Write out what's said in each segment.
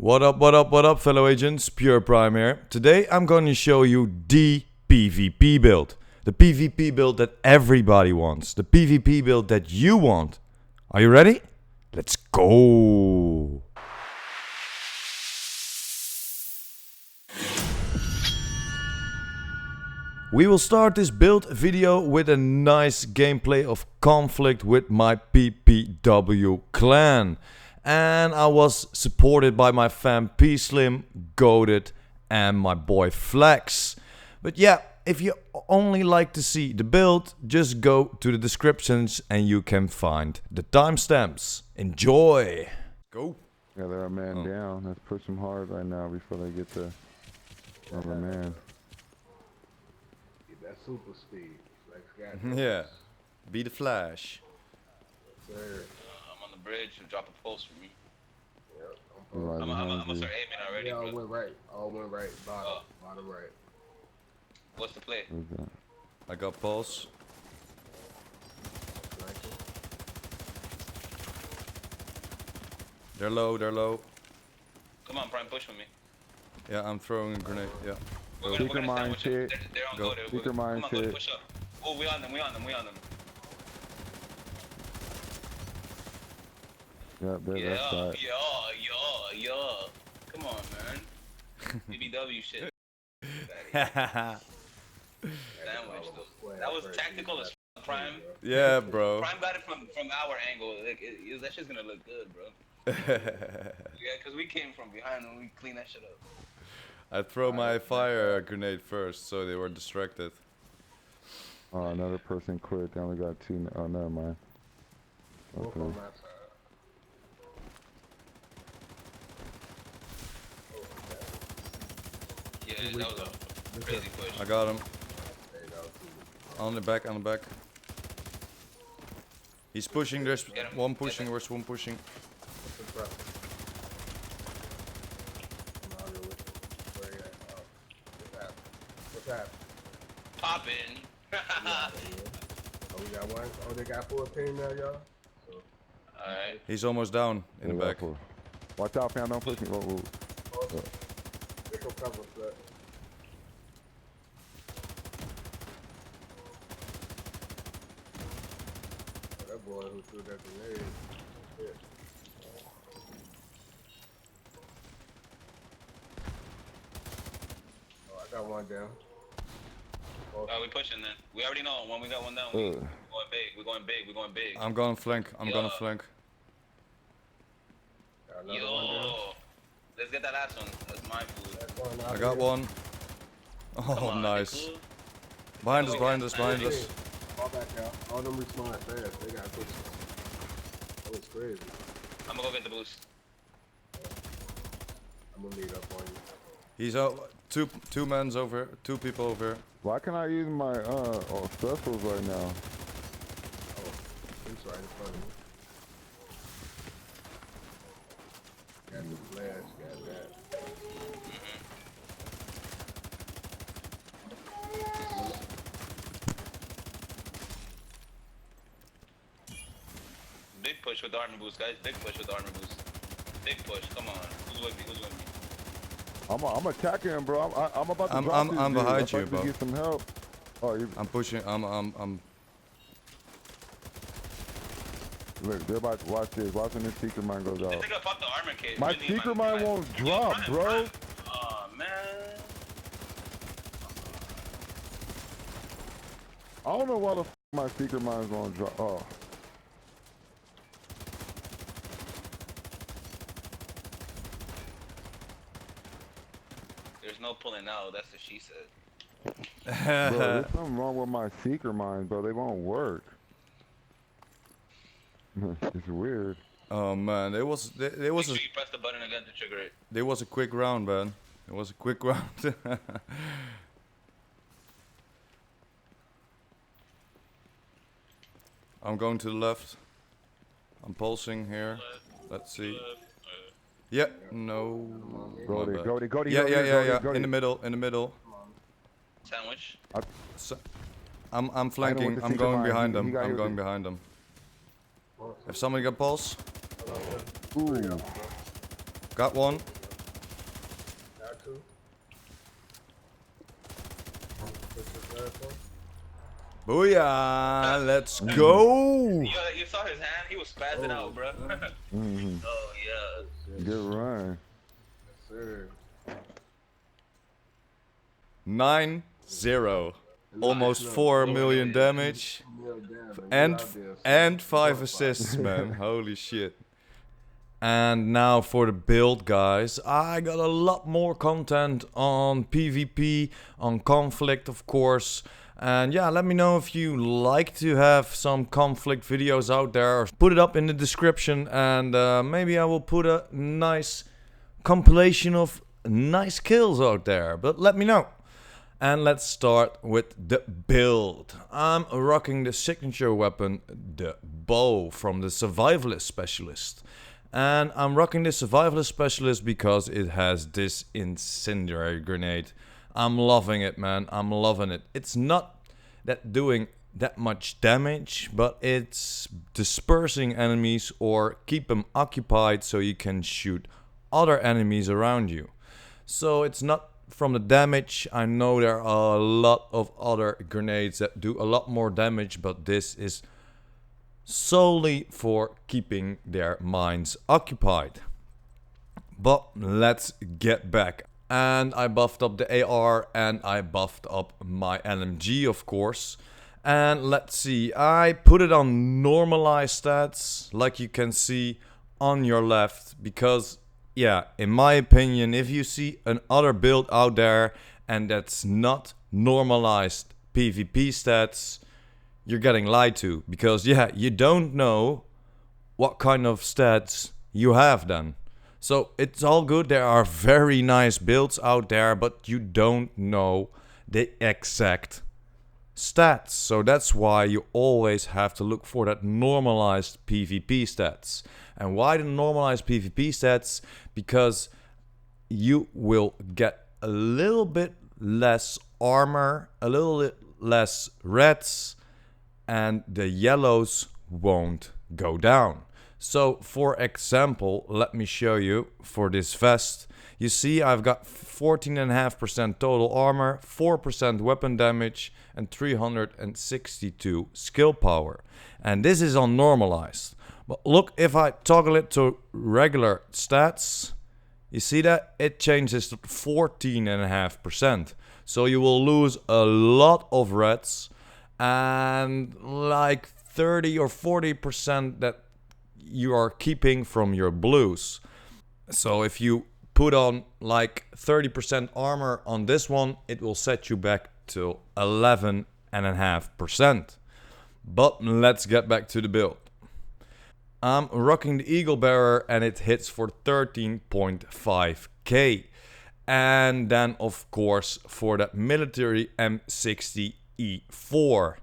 What up, fellow agents? PurePrime here. Today I'm going to show you the PvP build. The PvP build that everybody wants. The PvP build that you want. Are you ready? Let's go! We will start this build video with a nice gameplay of conflict with my Pvpv clan. And I was supported by my fam P-Slim, Goated and my boy Flex. But yeah, if you only like to see the build, just go to the descriptions and you can find the timestamps. Enjoy! Go! Yeah, they're a man down. Let's push them hard right now before they get the other man. Get that super speed. Flex got Yeah, be the Flash. Yes, sir. I'm on the bridge to drop a pulse for me. Yep, Right I'm gonna start aiming already. all Bro. went right. All went right. Bottom right. What's the play? I got pulse. Striker. They're low, they're low. Come on, Prime, push with me. Yeah, I'm throwing a grenade, yeah. We're Seeker gonna mine sandwich it. shit. They're on Go. go. Seeker mine Come on, go, shit. push up. Oh, we on them. Yeah, they're that side. Yeah. Come on, man. BBW shit. Sandwich though. That was tactical as Prime. Yeah, bro. Prime got it from our angle. Like, that shit's gonna look good, bro. Yeah, cause we came from behind and we cleaned that shit up. I throw my fire grenade first, so they were distracted. Oh, another person quit. They only got two. Oh, never mind. Both Okay. on my side. Yeah, that was a crazy push. I got him. There you go. On the back, on the back. He's pushing, there's Get him. one pushing, there's one pushing. What's the prep? I'm out here with you. Where you at? What's happening? Poppin'. Oh, we got one. Oh, they got 14 now, y'all. So, Alright. He's almost down in the back. Watch out, fam. Don't push me. Oh. they can cover that. That boy who threw that grenade. Shit. Oh, I got one down. Oh, we pushing then. We already know when we got one down. We're going big. We're going big. I'm gonna flank, I'm gonna flank. Got another one down. Yo, let's get that last one. That's my food. That's one out I got here. one. Come Oh, on, nice. they cool? Behind us, Oh, behind yeah. us, behind us. All back out. All them respawn fast. They got quick. That was crazy. I'm gonna go get the boost. I'm gonna lead up on you. He's out, two men's over, two people over. Why can I use my specials right now? Oh, he's right in front of me. Got the flash, got that. Big push with the armor boost, guys. Big push with the armor boost. Big push. Come on. Who's with me? I'm attacking him, bro. I'm about to I'm- drop I'm- this I'm dude. behind If you, I can bro. get some help. Oh, you I'm pushing, I'm. look. They're about to watch this. Watch when this seeker mine goes I out. think I popped the armor kit. My Really, seeker mine won't drop, bro. Oh, man. I don't know why the my seeker mine's gonna drop. Oh. There's no pulling out. That's what she said. Bro, there's something wrong with my seeker mines, bro. They won't work. It's weird. Oh man, it was Make sure you press the button again to trigger it. it was a quick round, man. It was a quick round. I'm going to the left. I'm pulsing here. Let's see. Yeah, no. Go my to, bad. go to, go to. Yeah. In the middle, in the middle. Sandwich. So, I'm flanking. the I'm seeker going mine. behind He them. got I'm you. going behind them. If somebody got pulse, Ooh. got one. Booyah! Let's go! You saw his hand? He was spazzing out, bro. Mm-hmm. Oh, yeah. Good run. Yes, sir. 9-0. Almost Nice, 4 no, million no, damage. And 5 assists, man. Holy shit. And now for the build, guys. I got a lot more content on PvP, on conflict, of course. And yeah, let me know if you like to have some conflict videos out there. Put it up in the description, and maybe I will put a nice compilation of nice kills out there. But let me know. And let's start with the build. I'm rocking the signature weapon, the bow, from the Survivalist Specialist. And I'm rocking the Survivalist Specialist because it has this incendiary grenade. I'm loving it, man. I'm loving it. It's not that doing that much damage, but it's dispersing enemies or keep them occupied so you can shoot other enemies around you. So it's not from the damage. I know there are a lot of other grenades that do a lot more damage, but this is solely for keeping their minds occupied. But let's get back. And I buffed up the AR and I buffed up my LMG, of course. And let's see, I put it on normalized stats, like you can see on your left, because yeah, in my opinion, if you see another build out there and that's not normalized PvP stats, you're getting lied to. Because yeah, you don't know what kind of stats you have then. So it's all good, there are very nice builds out there, but you don't know the exact stats. So that's why you always have to look for that normalized PvP stats. And why the normalized PvP stats? Because you will get a little bit less armor, a little bit less reds, and the yellows won't go down. So for example, let me show you for this vest. You see I've got 14.5% total armor, 4% weapon damage, and 362 skill power. And this is on normalized. But look, if I toggle it to regular stats, you see that it changes to 14.5%. So you will lose a lot of reds and like 30 or 40% that you are keeping from your blues. So if you put on like 30% armor on this one, it will set you back to 11.5%. But let's get back to the build. I'm rocking the Eagle Bearer and it hits for 13.5k. And then of course for that military M60E4.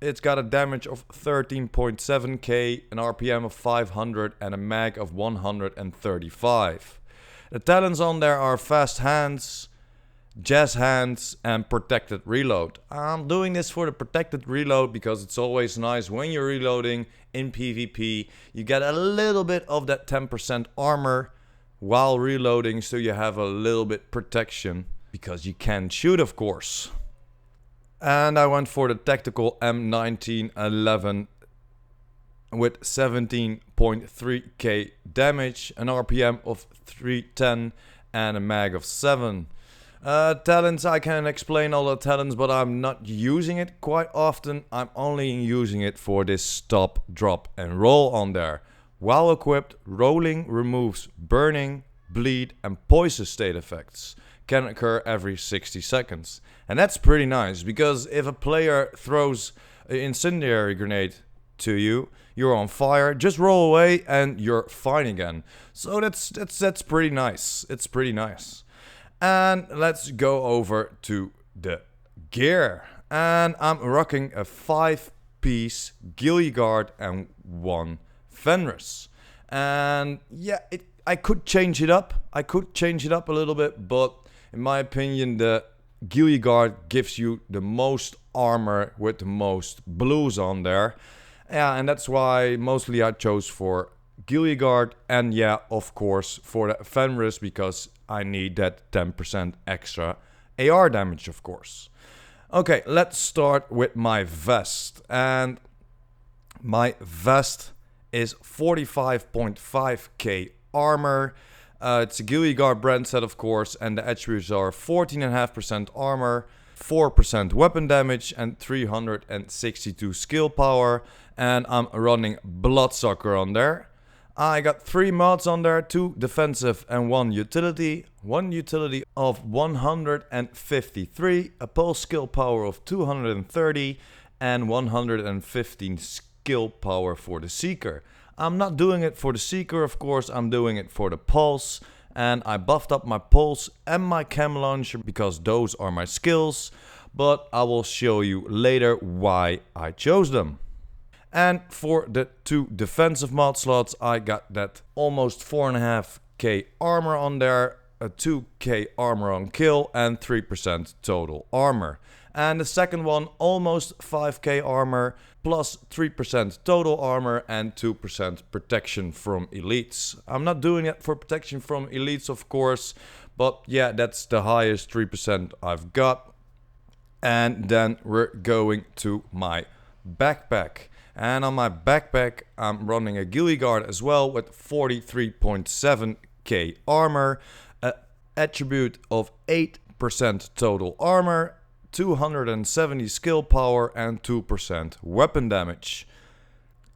It's got a damage of 13.7k, an RPM of 500 and a mag of 135. The talents on there are fast hands, jazz hands and protected reload. I'm doing this for the protected reload because it's always nice when you're reloading in PvP. You get a little bit of that 10% armor while reloading, so you have a little bit protection because you can shoot, of course. And I went for the tactical M1911 with 17.3k damage, an RPM of 310 and a mag of 7. Talents, I can explain all the talents, but I'm not using it quite often. I'm only using it for this stop, drop and roll on there. While equipped, rolling removes burning, bleed and poison state effects. Can occur every 60 seconds. And that's pretty nice, because if a player throws an incendiary grenade to you, you're on fire, just roll away and you're fine again. So that's pretty nice. It's pretty nice. And let's go over to the gear. And I'm rocking a 5-piece ghillie guard and 1 Fenris. And yeah, I could change it up. I could change it up a little bit, but in my opinion, the ghillie guard gives you the most armor with the most blues on there. Yeah, and that's why mostly I chose for ghillie guard, and yeah, of course for the Fenris, because I need that 10% extra AR damage, of course. Okay, let's start with my vest. And my vest is 45.5k armor. It's a GOOO guard brand set, of course, and the attributes are 14.5% armor, 4% weapon damage, and 362 skill power. And I'm running Bloodsucker on there. I got 3 mods on there, 2 defensive and 1 utility. 1 utility of 153, a pulse skill power of 230, and 115 skill power for the Seeker. I'm not doing it for the Seeker, of course, I'm doing it for the pulse. And I buffed up my pulse and my chem launcher because those are my skills. But I will show you later why I chose them. And for the 2 defensive mod slots, I got that almost 4.5k armor on there, a 2k armor on kill, and 3% total armor. And the second one, almost 5k armor, plus 3% total armor and 2% protection from elites. I'm not doing it for protection from elites, of course, but yeah, that's the highest 3% I've got. And then we're going to my backpack. And on my backpack, I'm running a GOOO guard as well with 43.7k armor, an attribute of 8% total armor, 270 skill power, and 2% weapon damage.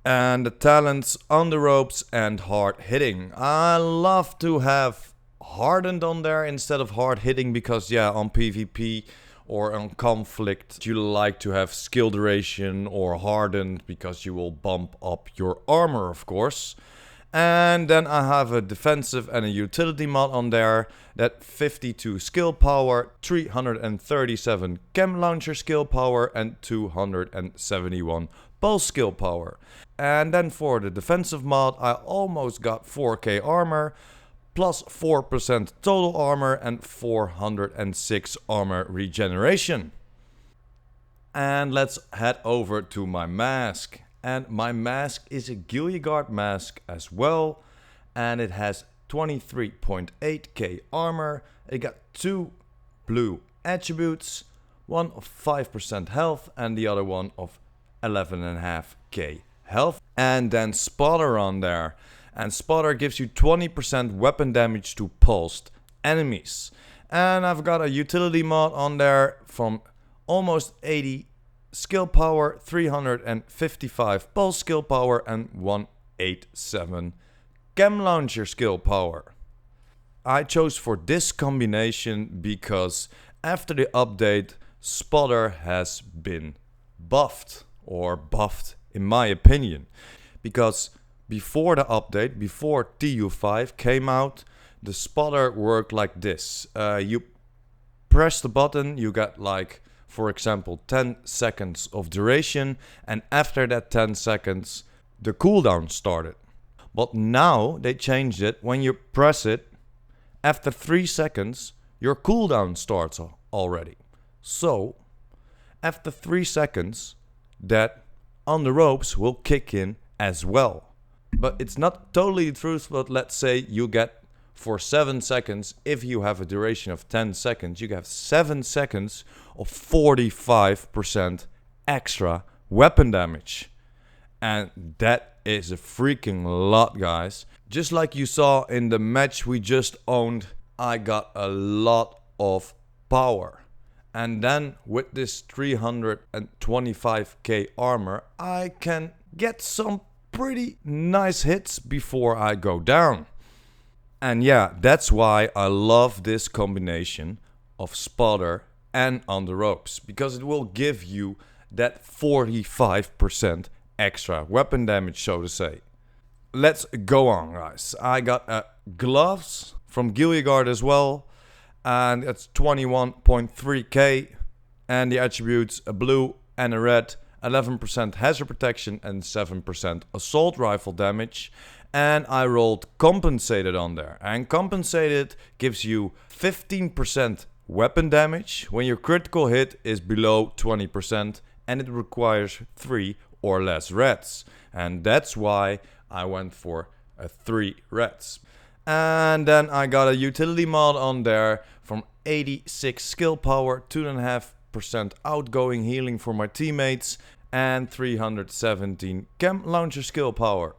And the talents on the ropes and hard hitting. I love to have hardened on there instead of hard hitting because yeah, on PvP or on conflict you like to have skill duration or hardened because you will bump up your armor, of course. And then I have a defensive and a utility mod on there, that 52 skill power, 337 chem launcher skill power, and 271 pulse skill power. And then for the defensive mod, I almost got 4k armor, plus 4% total armor and 406 armor regeneration. And let's head over to my mask. And my mask is a GOOO guard mask as well. And it has 23.8k armor. It got 2 blue attributes. One of 5% health and the other one of 11.5k health. And then spotter on there. And spotter gives you 20% weapon damage to pulsed enemies. And I've got a utility mod on there from almost 80 skill power, 355 pulse skill power, and 187 chem launcher skill power. I chose for this combination because after the update, spotter has been buffed, or buffed in my opinion, because before the update, before TU5 came out, the spotter worked like this. You press the button, you got like, for example, 10 seconds of duration, and after that 10 seconds, the cooldown started. But now they changed it. When you press it, after 3 seconds, your cooldown starts already. So, after 3 seconds, that on the ropes will kick in as well. But it's not totally the truth, but let's say you get for 7 seconds, if you have a duration of 10 seconds, you have 7 seconds of 45% extra weapon damage. And that is a freaking lot, guys. Just like you saw in the match we just owned, I got a lot of power. And then with this 325k armor, I can get some pretty nice hits before I go down. And yeah, that's why I love this combination of spotter and on the ropes, because it will give you that 45% extra weapon damage, so to say. Let's go on, guys. I got gloves from GOOO guard as well, and it's 21.3k, and the attributes a blue and a red, 11% hazard protection and 7% assault rifle damage. And I rolled compensated on there, and compensated gives you 15% weapon damage when your critical hit is below 20%, and it requires 3 or less reds. And that's why I went for 3 reds. And then I got a utility mod on there from 86 skill power, 25% outgoing healing for my teammates, and 317 chem launcher skill power.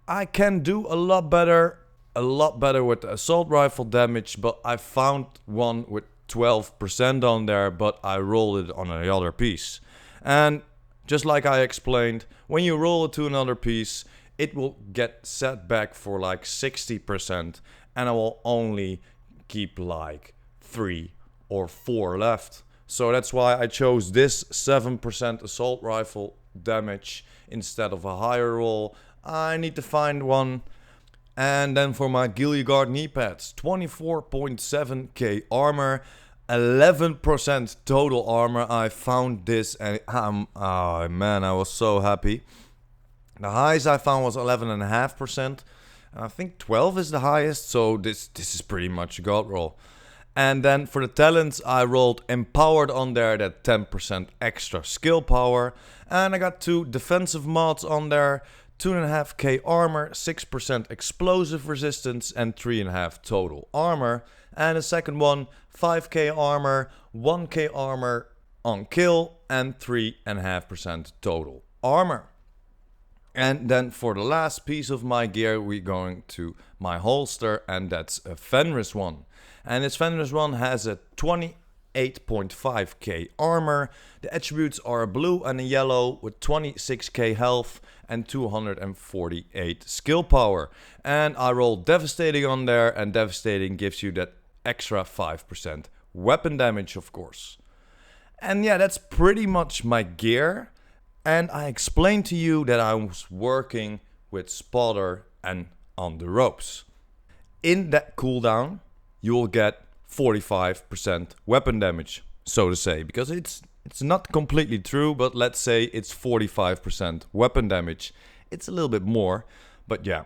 I can do a lot better with the assault rifle damage, but I found one with 12% on there, but I rolled it on another piece. And just like I explained, when you roll it to another piece, it will get set back for like 60%, and I will only keep like 3 or 4 left. So that's why I chose this 7% assault rifle damage instead of a higher roll. I need to find one. And then for my Gilligard knee pads, 24.7k armor, 11% total armor. I found this and oh man, I was so happy. The highest I found was 11.5%. I think 12 is the highest, so this is pretty much a god roll. And then for the talents, I rolled Empowered on there, that 10% extra skill power. And I got 2 defensive mods on there, 2.5k armor, 6% explosive resistance, and 3.5 total armor. And the second one, 5k armor, 1k armor on kill, and 3.5% total armor. And then for the last piece of my gear, we're going to my holster, and that's a Fenris one. And this Fenris one has a 28.5k armor. The attributes are a blue and a yellow with 26k health and 248 skill power. And I rolled Devastating on there, and Devastating gives you that extra 5% weapon damage, of course. And yeah, that's pretty much my gear. And I explained to you that I was working with Spotter and on the ropes. In that cooldown, you will get 45% weapon damage, so to say, because it's not completely true, but let's say it's 45% weapon damage. It's a little bit more, but yeah.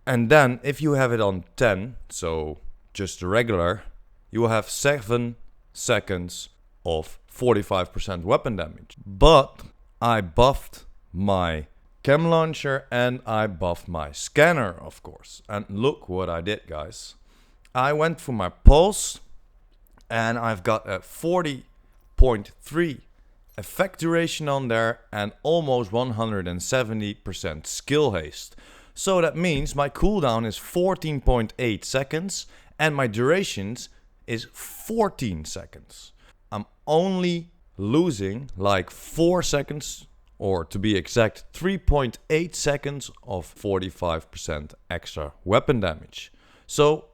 And then if you have it on 10, so just the regular, you will have 7 seconds of 45% weapon damage. But I buffed my chem launcher and I buffed my scanner, of course. And look what I did, guys. I went for my pulse, and I've got a 40.3 effect duration on there and almost 170% skill haste. So that means my cooldown is 14.8 seconds and my durations is 14 seconds. I'm only losing like 4 seconds, or to be exact 3.8 seconds of 45% extra weapon damage. So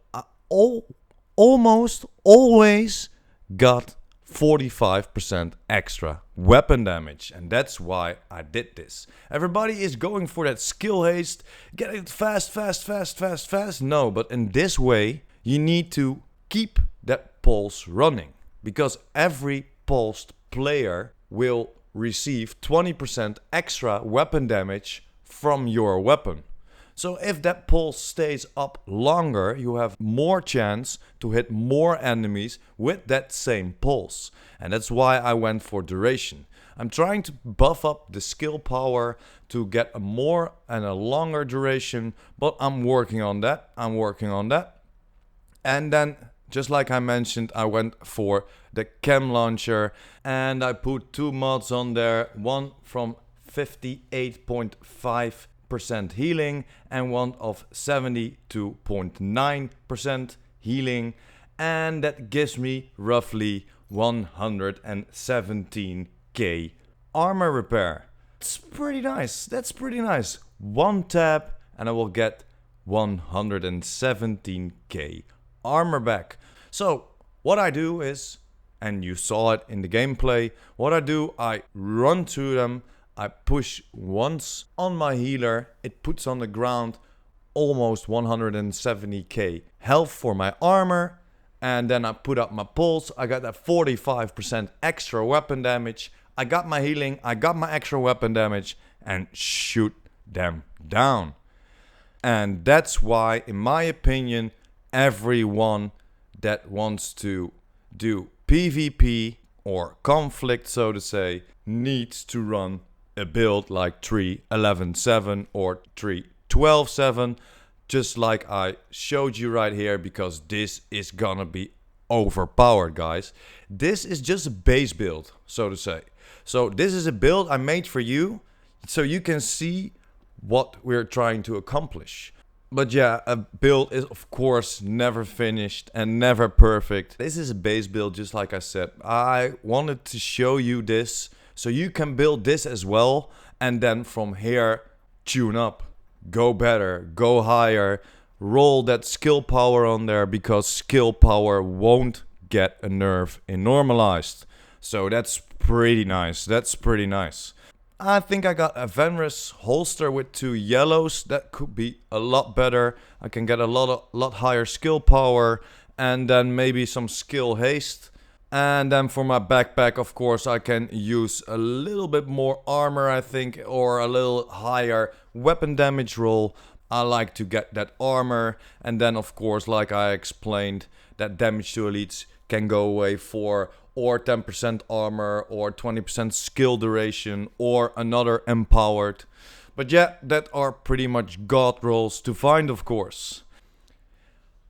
almost always got 45% extra weapon damage, and that's why I did this. Everybody is going for that skill haste, get it fast. No, but in this way you need to keep that pulse running, because every pulsed player will receive 20% extra weapon damage from your weapon. So if that pulse stays up longer, you have more chance to hit more enemies with that same pulse. And that's why I went for duration. I'm trying to buff up the skill power to get a more and a longer duration, but I'm working on that. And then, just like I mentioned, I went for the chem launcher, and I put 2 mods on there, one from 58.5% healing and one of 72.9% healing, and that gives me roughly 117k armor repair. That's pretty nice. One tap and I will get 117k armor back. So what I do is, and you saw it in the gameplay, what I do, I run to them, I push once on my healer, it puts on the ground almost 170k health for my armor, and then I put up my pulse, I got that 45% extra weapon damage, I got my healing, I got my extra weapon damage, and shoot them down. And that's why, in my opinion, everyone that wants to do PvP or conflict, so to say, needs to run a build like 3.11.7 or 3.12.7, just like I showed you right here, because this is gonna be overpowered, guys. This is just a base build, so to say. So this is a build I made for you, so you can see what we're trying to accomplish. But yeah, a build is of course never finished and never perfect. This is a base build, just like I said. I wanted to show you this so you can build this as well, and then from here tune up, go better, go higher, roll that skill power on there, because skill power won't get a nerf in normalized. So that's pretty nice. That's pretty nice. I think I got a Venrus holster with 2 yellows. That could be a lot better. I can get a lot higher skill power, and then maybe some skill haste. And then for my backpack, of course, I can use a little bit more armor, I think, or a little higher weapon damage roll. I like to get that armor, and then of course, like I explained, that damage to elites can go away for or 10% armor or 20% skill duration or another empowered. But yeah, that are pretty much god rolls to find, of course.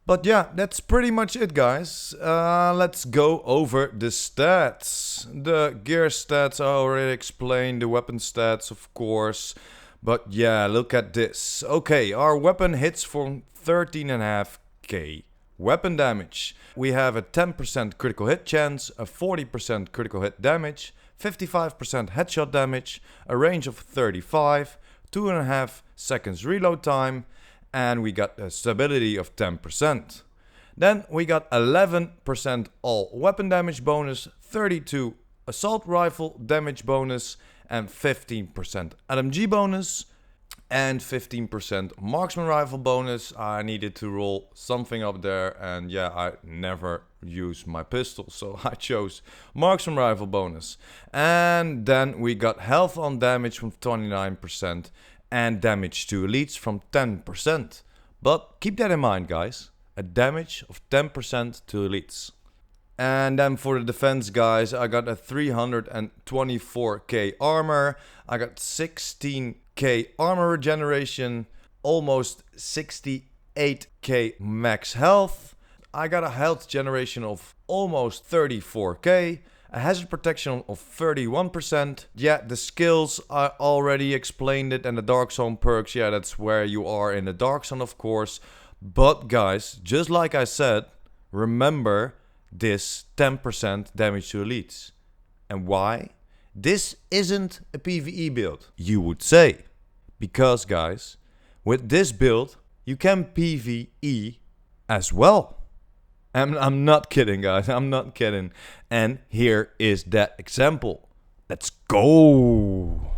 But yeah, that's pretty much it, guys. Let's go over the stats. The gear stats I already explained, the weapon stats of course. But yeah, look at this. Okay, our weapon hits for 13.5k weapon damage. We have a 10% critical hit chance, a 40% critical hit damage, 55% headshot damage, a range of 35, 2.5 seconds reload time, and we got a stability of 10%. Then we got 11% all weapon damage bonus, 32 assault rifle damage bonus, and 15% LMG bonus, and 15% marksman rifle bonus. I needed to roll something up there, and yeah, I never use my pistol, so I chose marksman rifle bonus. And then we got health on damage from 29% and damage to elites from 10%. But keep that in mind, guys, a damage of 10% to elites. And then for the defense, guys, I got a 324k armor, I got 16k armor regeneration, almost 68k max health. I got a health generation of almost 34k, a hazard protection of 31%. Yeah, the skills, I already explained it, and the Dark Zone perks, yeah, that's where you are in the Dark Zone, of course. But guys, just like I said, remember this 10% damage to elites. And why? This isn't a PvE build, you would say. Because guys, with this build, you can PvE as well. And I'm not kidding, guys, I'm not kidding. And here is that example. Let's go!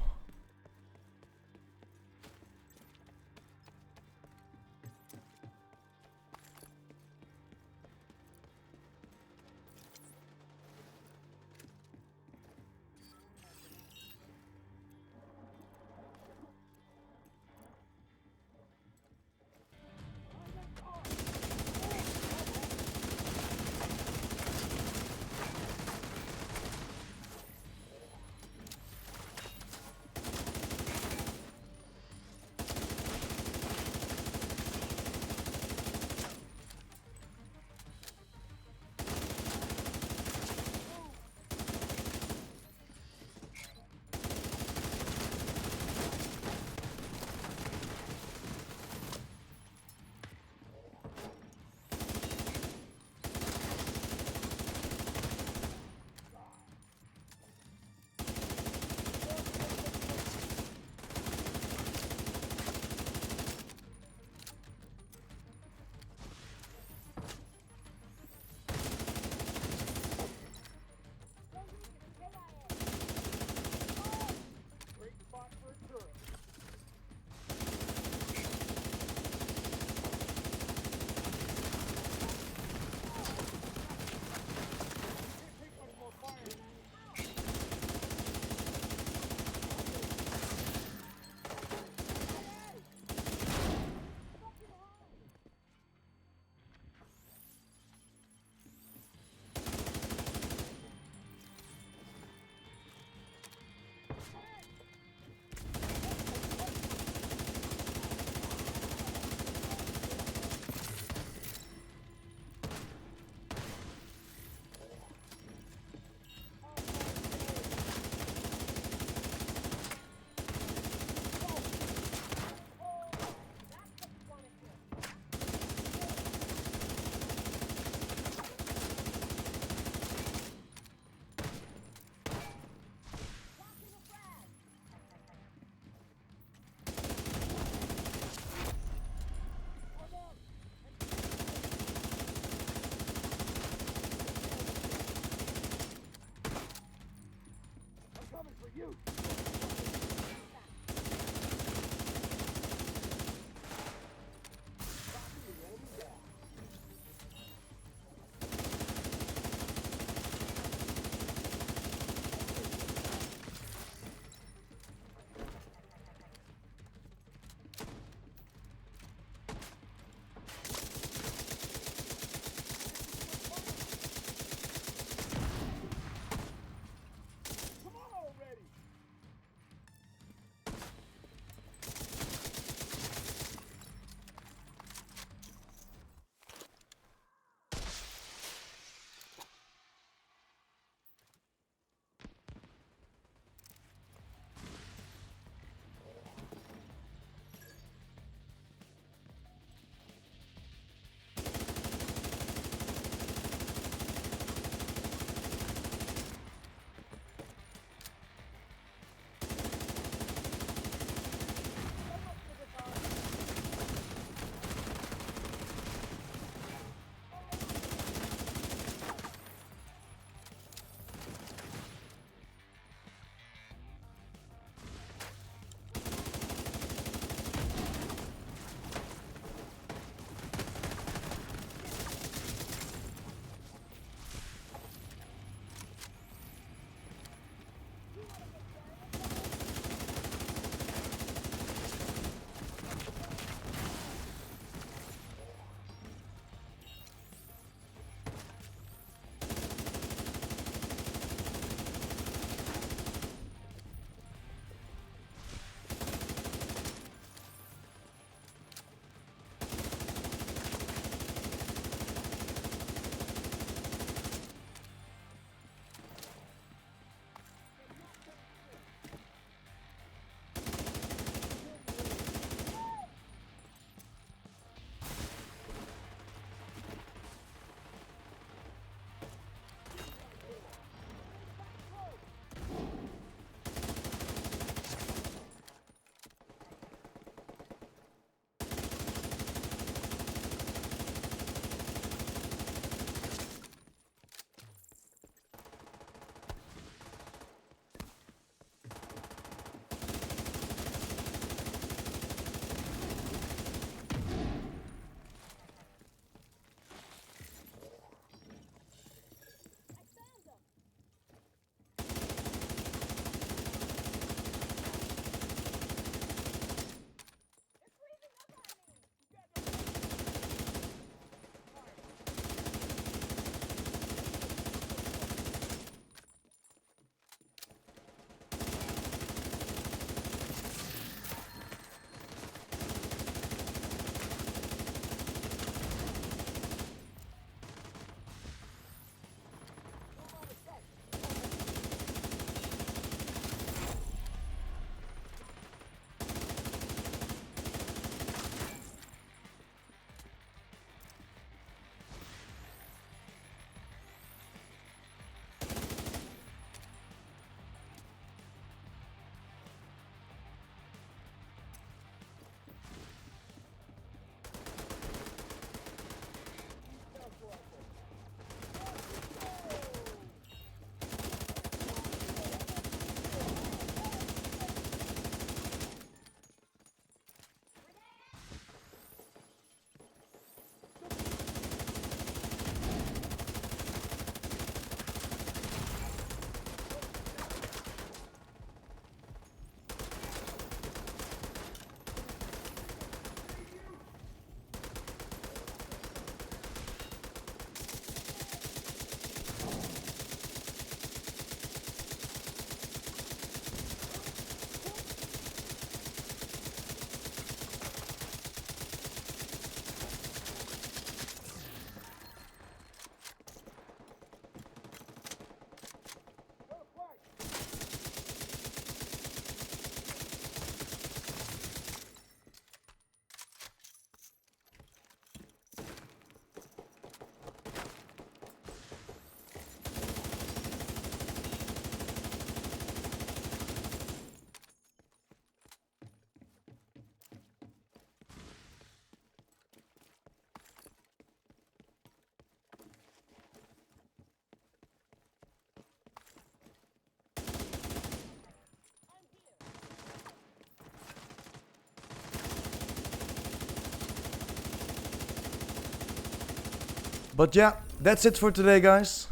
But yeah, that's it for today, guys.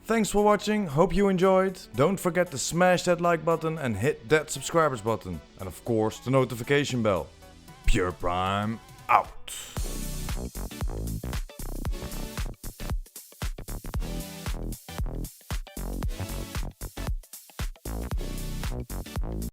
Thanks for watching, hope you enjoyed. Don't forget to smash that like button and hit that subscribers button. And of course the notification bell. PurePrime out.